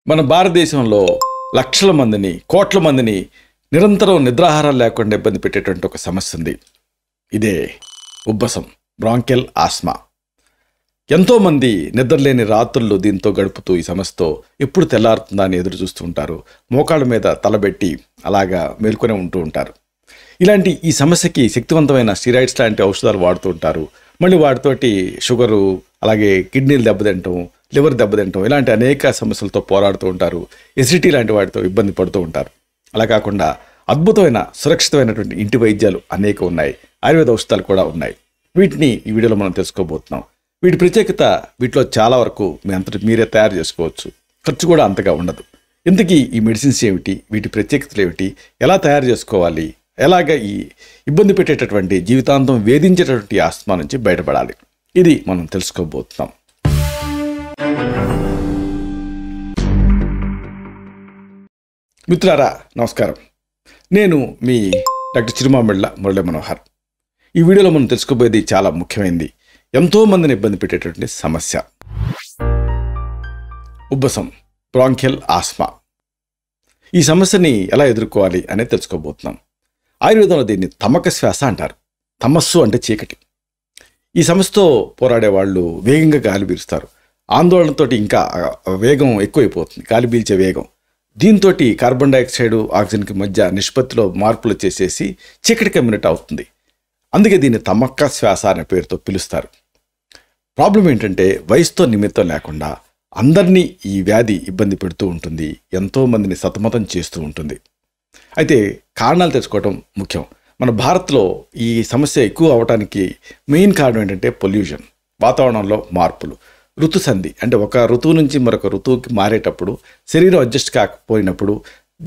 మన భారతదేశంలో లక్షల మందిని, కోట్ల మందిని నిరంతరం నిద్రాహారాలు లేకుండా ఇబ్బంది పెట్టేటువంటి ఒక సమస్య ఉంది. ఇదే ఉబ్బసం, బ్రాంకియల్ ఆస్మా. ఎంతోమంది నిద్రలేని రాత్రులు దీంతో గడుపుతూ ఈ సమస్యతో ఎప్పుడు తెల్లారుతుందా అని ఎదురు చూస్తూ ఉంటారు. మోకాళ్ళ మీద తలబెట్టి అలాగా మేల్కొనే ఉంటూ ఉంటారు. ఇలాంటి ఈ సమస్యకి శక్తివంతమైన స్టీరాయిడ్స్ లాంటి ఔషధాలు వాడుతూ ఉంటారు. మళ్ళీ వాటితోటి షుగరు, అలాగే కిడ్నీలు దెబ్బతింటం, లివర్ దెబ్బతింటం, ఇలాంటి అనేక సమస్యలతో పోరాడుతూ ఉంటారు. ఎసిడిటీ లాంటి వాటితో ఇబ్బంది పడుతూ ఉంటారు. అలా కాకుండా అద్భుతమైన సురక్షితమైనటువంటి ఇంటి వైద్యాలు అనేక ఉన్నాయి. ఆయుర్వేద ఔషధాలు కూడా ఉన్నాయి. వీటిని ఈ వీడియోలో మనం తెలుసుకోబోతున్నాం. వీటి ప్రత్యేకత, వీటిలో చాలా వరకు మీ అంతటి మీరే తయారు చేసుకోవచ్చు. ఖర్చు కూడా అంతగా ఉండదు. ఇంతకీ ఈ మెడిసిన్స్ ఏమిటి, వీటి ప్రత్యేకతలు ఏమిటి, ఎలా తయారు చేసుకోవాలి, ఎలాగ ఈ ఇబ్బంది పెట్టేటటువంటి జీవితాంతం వేధించేటటువంటి ఆస్మా నుంచి బయటపడాలి, ఇది మనం తెలుసుకోబోతున్నాం. మిత్రులారా నమస్కారం. నేను మీ డాక్టర్ చిరుమామిళ్ళ మురళీ మనోహర్. ఈ వీడియోలో మనం తెలుసుకోబోయేది చాలా ముఖ్యమైనది, ఎంతోమందిని ఇబ్బంది పెట్టేటటువంటి సమస్య, ఉబ్బసం, బ్రాంకియల్ ఆస్మా. ఈ సమస్యని ఎలా ఎదుర్కోవాలి అనేది తెలుసుకోబోతున్నాం. ఆయుర్వేదంలో దీన్ని తమక శ్వాస అంటారు. తమస్సు అంటే చీకటి. ఈ సమస్యతో పోరాడే వాళ్ళు వేగంగా గాలి పీలుస్తారు. ఆందోళనతో ఇంకా వేగం ఎక్కువైపోతుంది, గాలి పీల్చే వేగం. దీంతో కార్బన్ డైఆక్సైడ్, ఆక్సిజన్కి మధ్య నిష్పత్తిలో మార్పులు వచ్చేసేసి చీకటి కమ్యూనిటీ అవుతుంది. అందుకే దీన్ని తమక శ్వాస అనే పేరుతో పిలుస్తారు. ప్రాబ్లం ఏంటంటే వయసుతో నిమిత్తం లేకుండా అందరినీ ఈ వ్యాధి ఇబ్బంది పెడుతూ ఉంటుంది, ఎంతోమందిని సతమతం చేస్తూ ఉంటుంది. అయితే కారణాలు తెలుసుకోవడం ముఖ్యం. మన భారత్లో ఈ సమస్య ఎక్కువ అవడానికి మెయిన్ కారణం ఏంటంటే పొల్యూషన్, వాతావరణంలో మార్పులు, ఋతుసంధి. అంటే ఒక ఋతువు నుంచి మరొక ఋతువుకి మారేటప్పుడు శరీరం అడ్జస్ట్ కాకపోయినప్పుడు,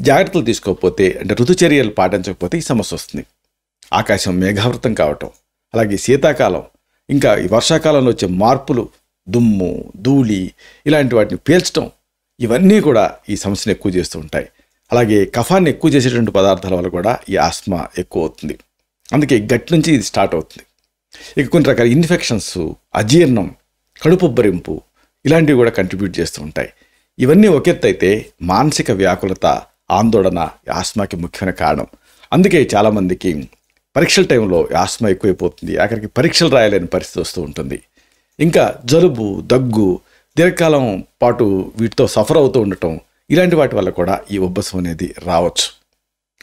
జాగ్రత్తలు తీసుకోకపోతే, అంటే ఋతుచర్యలు పాటించకపోతే ఈ సమస్య వస్తుంది. ఆకాశం మేఘావృతం కావటం, అలాగే శీతాకాలం, ఇంకా ఈ వర్షాకాలంలో వచ్చే మార్పులు, దుమ్ము, ధూళి, ఇలాంటి వాటిని పీల్చడం, ఇవన్నీ కూడా ఈ సమస్యను ఎక్కువ చేస్తూ ఉంటాయి. అలాగే కఫాన్ని ఎక్కువ చేసేటువంటి పదార్థాల వల్ల కూడా ఈ ఆస్మా ఎక్కువ అవుతుంది. అందుకే గట్ నుంచి ఇది స్టార్ట్ అవుతుంది. ఇక కొన్ని రకాల ఇన్ఫెక్షన్స్, అజీర్ణం, కడుపుబ్బరింపు, ఇలాంటివి కూడా కంట్రిబ్యూట్ చేస్తూ ఉంటాయి. ఇవన్నీ ఒక ఎత్తు అయితే మానసిక వ్యాకులత, ఆందోళన ఆస్మాకి ముఖ్యమైన కారణం. అందుకే చాలామందికి పరీక్షల టైంలో ఆస్మా ఎక్కువైపోతుంది. ఆఖరికి పరీక్షలు రాయలేని పరిస్థితి వస్తూ ఉంటుంది. ఇంకా జలుబు, దగ్గు, దీర్ఘకాలం పాటు వీటితో సఫర్ అవుతూ ఉండటం, ఇలాంటి వాటి వల్ల కూడా ఈ ఉబ్బసం అనేది రావచ్చు.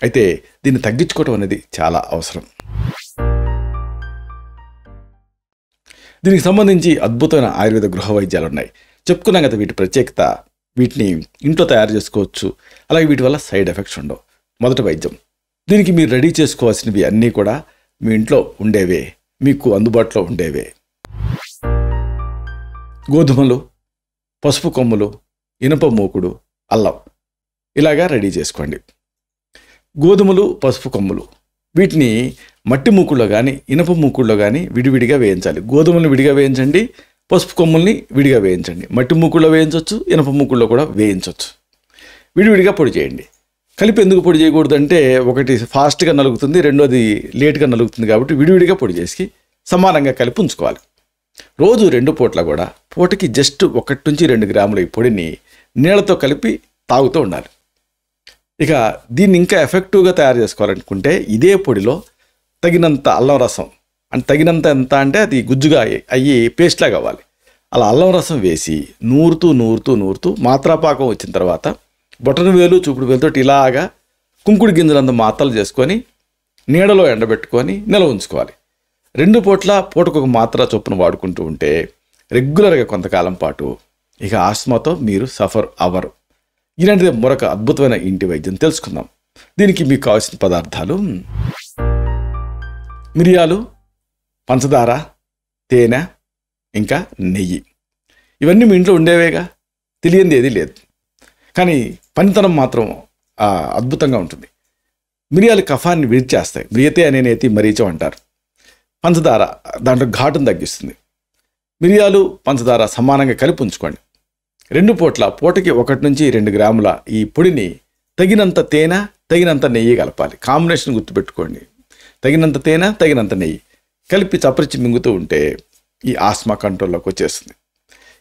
అయితే దీన్ని తగ్గించుకోవడం అనేది చాలా అవసరం. దీనికి సంబంధించి అద్భుతమైన ఆయుర్వేద గృహ వైద్యాలు ఉన్నాయి. చెప్పుకున్నాం కదా వీటి ప్రత్యేకత. వీటిని ఇంట్లో తయారు చేసుకోవచ్చు. అలాగే వీటి వల్ల సైడ్ ఎఫెక్ట్స్ ఉండవు. మొదటి వైద్యం, దీనికి మీరు రెడీ చేసుకోవాల్సినవి అన్నీ కూడా మీ ఇంట్లో ఉండేవే, మీకు అందుబాటులో ఉండేవే. గోధుమలు, పసుపు కొమ్ములు, ఇనుప మూకుడు, అల్లం, ఇలాగా రెడీ చేసుకోండి. గోధుమలు, పసుపు కొమ్ములు, వీటిని మట్టి మూకుల్లో కానీ ఇనుప మూకుల్లో కానీ విడివిడిగా వేయించాలి. గోధుమలను విడిగా వేయించండి, పసుపు కొమ్ముల్ని విడిగా వేయించండి. మట్టి మూకుల్లో వేయించవచ్చు, ఇనుప మూకుల్లో కూడా వేయించవచ్చు. విడివిడిగా పొడి చేయండి. కలిపి ఎందుకు పొడి చేయకూడదు అంటే, ఒకటి ఫాస్ట్గా నలుగుతుంది, రెండోది లేట్గా నలుగుతుంది. కాబట్టి విడివిడిగా పొడి చేసి సమానంగా కలిపి ఉంచుకోవాలి. రోజు 2 పూట్ల కూడా పూటకి జస్ట్ 1 నుంచి 2 గ్రాముల ఈ పొడిని నీళ్ళతో కలిపి తాగుతూ ఉండాలి. ఇక దీన్ని ఇంకా ఎఫెక్టివ్గా తయారు చేసుకోవాలనుకుంటే ఇదే పొడిలో తగినంత అల్లం రసం, అంటే తగినంత ఎంత అంటే అది గుజ్జుగా అయ్యి పేస్ట్ లాగా అవ్వాలి. అలా అల్లం రసం వేసి నూరుతూ మాత్రాపాకం వచ్చిన తర్వాత బొటన వేలు, చూపుడు వేలుతో ఇలాగా కుంకుడు గింజలంత మాత్రలు చేసుకొని నీడలో ఎండబెట్టుకొని నిల్వ ఉంచుకోవాలి. 2 పూట్ల పూటకొక మాత్ర చొప్పున వాడుకుంటూ ఉంటే రెగ్యులర్గా కొంతకాలం పాటు ఇక ఆస్మాతో మీరు సఫర్ అవ్వరు. ఇలాంటిది మరొక అద్భుతమైన ఇంటి వైద్యం తెలుసుకుందాం. దీనికి మీకు కావాల్సిన పదార్థాలు: మిరియాలు, పంచదార, తేనె, ఇంకా నెయ్యి. ఇవన్నీ మీ ఇంట్లో ఉండేవేగా, తెలియంది ఏది లేదు. కానీ పనితనం మాత్రం అద్భుతంగా ఉంటుంది. మిరియాలు కఫాన్ని విడిచేస్తాయి. మ్రియతే అనే నేతి మరీచం అంటారు. పంచదార దాంట్లో ఘాటును తగ్గిస్తుంది. మిరియాలు, పంచదార సమానంగా కలిపి ఉంచుకోండి. 2 పూట్ల పూటకి 1 నుంచి 2 గ్రాముల ఈ పొడిని తగినంత తేనె, తగినంత నెయ్యి కలపాలి. కాంబినేషన్ గుర్తుపెట్టుకోండి. తగినంత తేనె, తగినంత నెయ్యి కలిపి చప్పరిచి మింగుతూ ఉంటే ఈ ఆస్మా కంట్రోల్లోకి వచ్చేస్తుంది.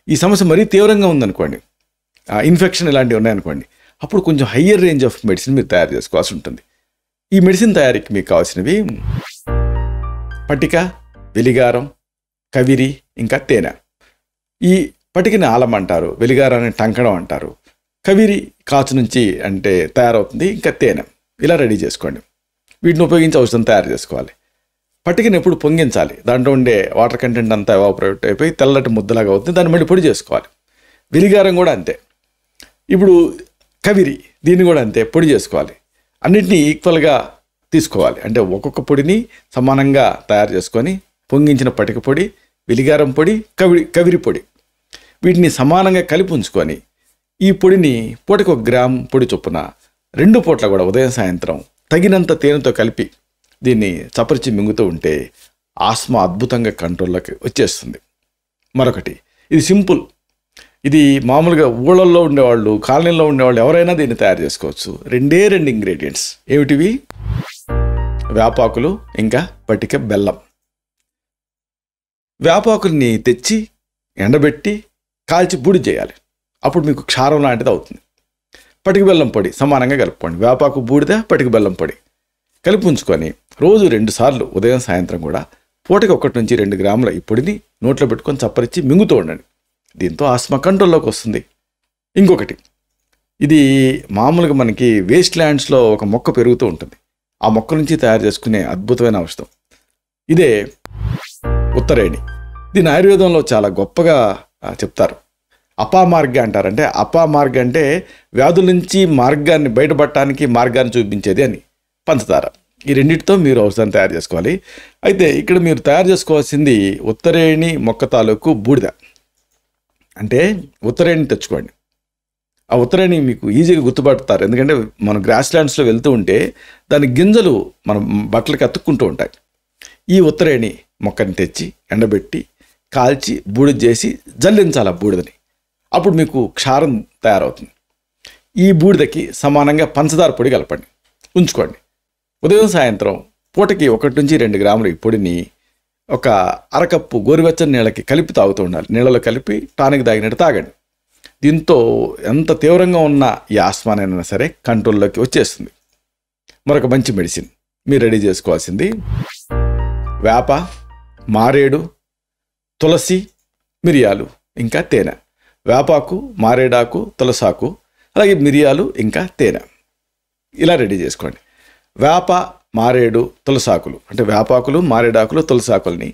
ఈ సమస్య మరీ తీవ్రంగా ఉందనుకోండి, ఇన్ఫెక్షన్ ఇలాంటివి ఉన్నాయనుకోండి, అప్పుడు కొంచెం హయ్యర్ రేంజ్ ఆఫ్ మెడిసిన్ మీరు తయారు చేసుకోవాల్సి ఉంటుంది. ఈ మెడిసిన్ తయారీకి మీకు కావాల్సినవి పటిక, వెలిగారం, కవిరి, ఇంకా తేనె. ఈ పటికని ఆలం అంటారు, వెలిగారాన్ని టంకడం అంటారు, కవిరి కాచు నుంచి అంటే తయారవుతుంది, ఇంకా తేనె. ఇలా రెడీ చేసుకోండి. వీటిని ఉపయోగించి ఔషధం తయారు చేసుకోవాలి. పటికని ఎప్పుడు పొంగించాలి, దాంట్లో ఉండే వాటర్ కంటెంట్ అంతా ఎవాపరేట్ అయిపోయి తెల్లటి ముద్దలాగా అవుతుంది, దాన్ని మళ్ళీ పొడి చేసుకోవాలి. వెలిగారం కూడా అంతే. ఇప్పుడు కవిరి, దీన్ని కూడా అంతే పొడి చేసుకోవాలి. అన్నింటినీ ఈక్వల్గా తీసుకోవాలి, అంటే ఒక్కొక్క పొడిని సమానంగా తయారు చేసుకొని పొంగించిన పటిక పొడి, వెలిగారం పొడి, కవిరి పొడి, వీటిని సమానంగా కలిపి ఉంచుకొని ఈ పొడిని పూటకు 1 గ్రామ్ పొడి చొప్పున 2 పూట్ల కూడా ఉదయం సాయంత్రం తగినంత తేనెతో కలిపి దీన్ని చప్పరిచి మింగుతూ ఉంటే ఆస్మా అద్భుతంగా కంట్రోల్లోకి వచ్చేస్తుంది. మరొకటి, ఇది సింపుల్. ఇది మామూలుగా ఊళ్ళల్లో ఉండేవాళ్ళు, కాలనీలో ఉండేవాళ్ళు ఎవరైనా దీన్ని తయారు చేసుకోవచ్చు. 2 ఇంగ్రీడియంట్స్. ఏమిటివి? వేపాకులు, ఇంకా పటిక బెల్లం. వేపాకుల్ని తెచ్చి ఎండబెట్టి కాల్చి బూడి చేయాలి, అప్పుడు మీకు క్షారం లాంటిది అవుతుంది. పటిక బెల్లం పొడి సమానంగా కలుపుకోండి. వేపాకు బూడిద, పటిక బెల్లం పొడి కలిపి ఉంచుకొని రోజు 2 సార్లు ఉదయం సాయంత్రం కూడా పూటకి 1 నుంచి 2 గ్రాముల ఈ పొడిని నోట్లో పెట్టుకొని చప్పరిచి మింగుతూ ఉండండి. దీంతో ఆస్మా కంట్రోల్లోకి వస్తుంది. ఇంకొకటి, ఇది మామూలుగా మనకి వేస్ట్ ల్యాండ్స్లో ఒక మొక్క పెరుగుతూ ఉంటుంది, ఆ మొక్క నుంచి తయారు చేసుకునే అద్భుతమైన ఔషధం ఇదే ఉత్తరేణి. దీని ఆయుర్వేదంలో చాలా గొప్పగా చెప్తారు. అపామార్గ అంటారు. అంటే అపామార్గ అంటే వ్యాధుల నుంచి మార్గాన్ని బయటపడటానికి మార్గాన్ని చూపించేది అని. పంచదార, ఈ రెండింటితో మీరు ఔషధాన్ని తయారు చేసుకోవాలి. అయితే ఇక్కడ మీరు తయారు చేసుకోవాల్సింది ఉత్తరేణి మొక్క తాలూకు బూడిద. అంటే ఉత్తరేణి తెచ్చుకోండి. ఆ ఉత్తరేణి మీకు ఈజీగా గుర్తుపడతారు, ఎందుకంటే మనం గ్రాస్ ల్యాండ్స్లో వెళ్తూ ఉంటే దాని గింజలు మన బట్టలకి అతుక్కుంటూ ఉంటాయి. ఈ ఉత్తరేణి మొక్కని తెచ్చి ఎండబెట్టి కాల్చి బూడిద చేసి జల్లించాలి ఆ బూడిదని, అప్పుడు మీకు క్షారం తయారవుతుంది. ఈ బూడిదకి సమానంగా పంచదార పొడి కలపండి, ఉంచుకోండి. ఉదయం సాయంత్రం పూటకి 1 నుంచి 2 గ్రాముల ఈ పొడిని ఒక అరకప్పు గోరువెచ్చని నీళ్ళకి కలిపి తాగుతూ ఉండాలి. నీళ్ళలో కలిపి టానిక్ తాగినట్టు తాగండి. దీంతో ఎంత తీవ్రంగా ఉన్న ఈ ఆస్మానైనా సరే కంట్రోల్లోకి వచ్చేస్తుంది. మరొక మంచి మెడిసిన్ మీరు రెడీ చేసుకోవాల్సింది వేప, మారేడు, తులసి, మిరియాలు, ఇంకా తేనె. వేపాకు, మారేడాకు, తులసాకు, అలాగే మిరియాలు, ఇంకా తేనె. ఇలా రెడీ చేసుకోండి. వేప, మారేడు, తులసాకులు అంటే వేపాకులు, మారేడాకులు, తులసాకుల్ని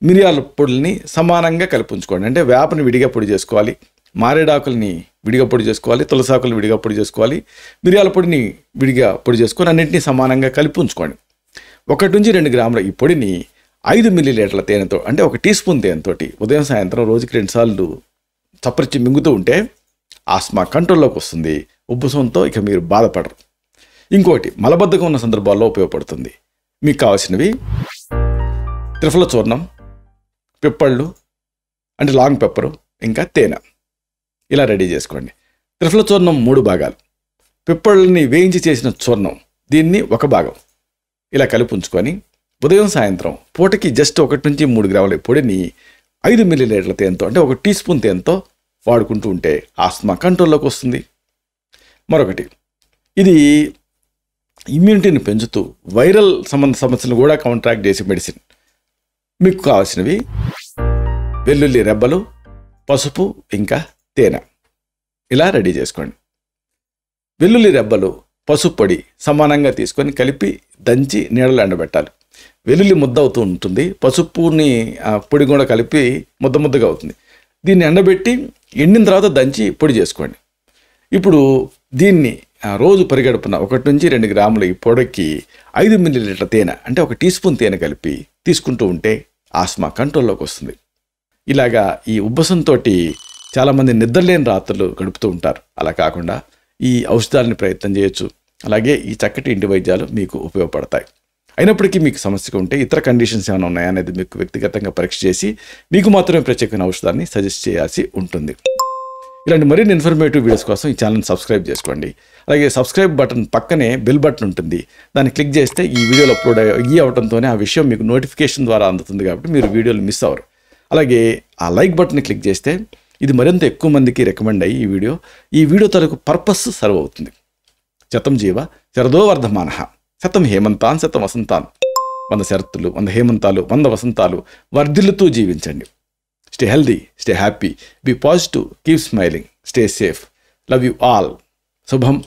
మిరియాల పొడిని సమానంగా కలిపి ఉంచుకోండి. అంటే వేపని విడిగా పొడి చేసుకోవాలి, మారేడాకుల్ని విడిగా పొడి చేసుకోవాలి, తులసాకుల్ని విడిగా పొడి చేసుకోవాలి, మిరియాల పొడిని విడిగా పొడి చేసుకొని అన్నింటినీ సమానంగా కలిపి ఉంచుకోండి. 1 నుంచి 2 గ్రాముల ఈ పొడిని 5 మిల్లీలీటర్ల తేనెతో అంటే 1 టీ స్పూన్ తేనెతో ఉదయం సాయంత్రం రోజుకి 2 సార్లు చప్పరిచి మింగుతూ ఉంటే ఆస్మా కంట్రోల్లోకి వస్తుంది. ఉబ్బసంతో ఇక మీరు బాధపడరు. ఇంకోటి, మలబద్ధకం ఉన్న సందర్భాల్లో ఉపయోగపడుతుంది. మీకు కావాల్సినవి త్రిఫల చూర్ణం, పిప్పళ్ళు అంటే లాంగ్ పెప్పరు, ఇంకా తేనె. ఇలా రెడీ చేసుకోండి. త్రిఫల చూర్ణం 3 భాగాలు, పిప్పళ్ళని వేయించి చేసిన చూర్ణం దీన్ని 1 భాగం ఇలా కలిపి ఉంచుకొని ఉదయం సాయంత్రం పూటకి జస్ట్ 1 నుంచి 3 గ్రాముల పొడిని 5 మిల్లీలీటర్ల తేనెతో అంటే 1 టీ స్పూన్ తేనెతో వాడుకుంటూ ఉంటే ఆస్మా కంట్రోల్లోకి వస్తుంది. మరొకటి, ఇది ఇమ్యూనిటీని పెంచుతూ వైరల్ సంబంధ సమస్యలను కూడా కౌంట్రాక్ట్ చేసే మెడిసిన్. మీకు కావాల్సినవి వెల్లుల్లి రెబ్బలు, పసుపు, ఇంకా తేనె. ఇలా రెడీ చేసుకోండి. వెల్లుల్లి రెబ్బలు, పసుపు పొడి సమానంగా తీసుకొని కలిపి దంచి నీడలో ఎండబెట్టాలి. వెల్లుల్లి ముద్ద అవుతూ ఉంటుంది, పసుపుని పొడి కూడా కలిపి ముద్దగా అవుతుంది. దీన్ని ఎండబెట్టి ఎండిన తర్వాత దంచి పొడి చేసుకోండి. ఇప్పుడు దీన్ని రోజు పరిగడుపున 1 నుంచి 2 గ్రాముల ఈ పొడికి 5 మిల్లీలీటర్ల తేనె అంటే 1 టీ స్పూన్ తేనె కలిపి తీసుకుంటూ ఉంటే ఆస్మా కంట్రోల్లోకి వస్తుంది. ఇలాగా ఈ ఉబ్బసంతో చాలామంది నిద్రలేని రాత్రులు గడుపుతూ ఉంటారు. అలా కాకుండా ఈ ఔషధాలని ప్రయత్నం చేయొచ్చు. అలాగే ఈ చక్కటి ఇంటి వైద్యాలు మీకు ఉపయోగపడతాయి. అయినప్పటికీ మీకు సమస్యగా ఉంటే ఇతర కండిషన్స్ ఏమైనా ఉన్నాయా అనేది మీకు వ్యక్తిగతంగా పరీక్ష చేసి మీకు మాత్రమే ప్రత్యేకమైన ఔషధాన్ని సజెస్ట్ చేయాల్సి ఉంటుంది. ఇలాంటి మరిన్ని ఇన్ఫర్మేటివ్ వీడియోస్ కోసం ఈ ఛానల్ని సబ్స్క్రైబ్ చేసుకోండి. అలాగే సబ్స్క్రైబ్ బటన్ పక్కనే బెల్ బటన్ ఉంటుంది, దాన్ని క్లిక్ చేస్తే ఈ వీడియోలు అప్లోడ్ అవడంతోనే ఆ విషయం మీకు నోటిఫికేషన్ ద్వారా అందుతుంది, కాబట్టి మీరు వీడియోలు మిస్ అవ్వరు. అలాగే ఆ లైక్ బటన్ని క్లిక్ చేస్తే ఇది మరింత ఎక్కువ మందికి రికమెండ్ అయ్యి ఈ వీడియో తరకు పర్పస్ సర్వ్ అవుతుంది. శతం జీవ శరదో వర్ధమాన, శతం హేమంతాన్ శతం వసంతాన్, 100 శరత్తులు 100 హేమంతాలు 100 వసంతాలు వర్ధిల్లుతూ జీవించండి. Stay healthy, stay happy, be positive, keep smiling, stay safe. Love you all. శుభం.